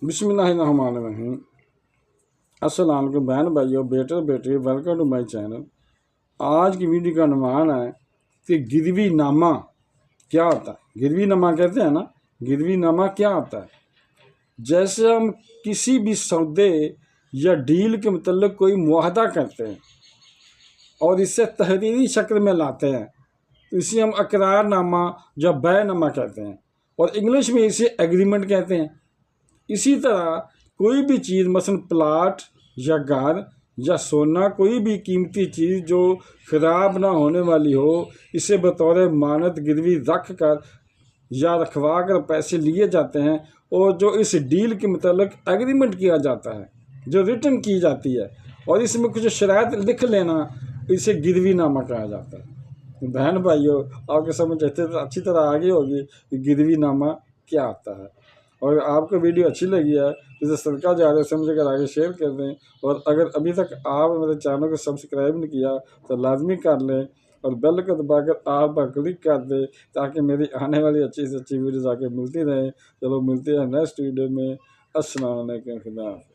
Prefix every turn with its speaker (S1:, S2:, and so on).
S1: बिस्मिल्लाहिर्रहमानिर्रहीम। अस्सलाम वालेकुम बहन भाइयों, बेटे बेटी, वेलकम टू माय चैनल। आज की वीडियो का अनुमान है कि गिरवी नामा क्या होता है। गिरवी नामा कहते हैं ना, गिरवी नामा क्या होता है। जैसे हम किसी भी सौदे या डील के मतलब कोई मुआहदा करते हैं और इसे तहरीरी शक्ल में लाते हैं तो इसे हम अकरारनामा या बैनामा कहते हैं और इंग्लिश में इसे एग्रीमेंट कहते हैं। इसी तरह कोई भी चीज़ मसलन प्लाट या घर या सोना, कोई भी कीमती चीज़ जो ख़राब ना होने वाली हो, इसे बतौर मानद गिरवी रख कर या रखवा कर पैसे लिए जाते हैं और जो इस डील के मतलब एग्रीमेंट किया जाता है, जो रिटर्न की जाती है और इसमें कुछ शराइत लिख लेना, इसे गिरवी नामा कहा जाता है। बहन भाइयों, आपके समझ अच्छी तरह आ गई होगी कि गिरवी नामा क्या आता है। और आपको वीडियो अच्छी लगी है तो इसे सदका जा रहे समझ कर आगे शेयर कर दें। और अगर अभी तक आप मेरे चैनल को सब्सक्राइब नहीं किया तो लाजमी कर लें और बेल को दबाकर आप पर क्लिक कर दें ताकि मेरी आने वाली अच्छी से अच्छी वीडियोज़ आके मिलती रहें। चलो मिलते हैं नेक्स्ट वीडियो में। अस्सलाम वालेकुम। खुदा हाफ़िज़।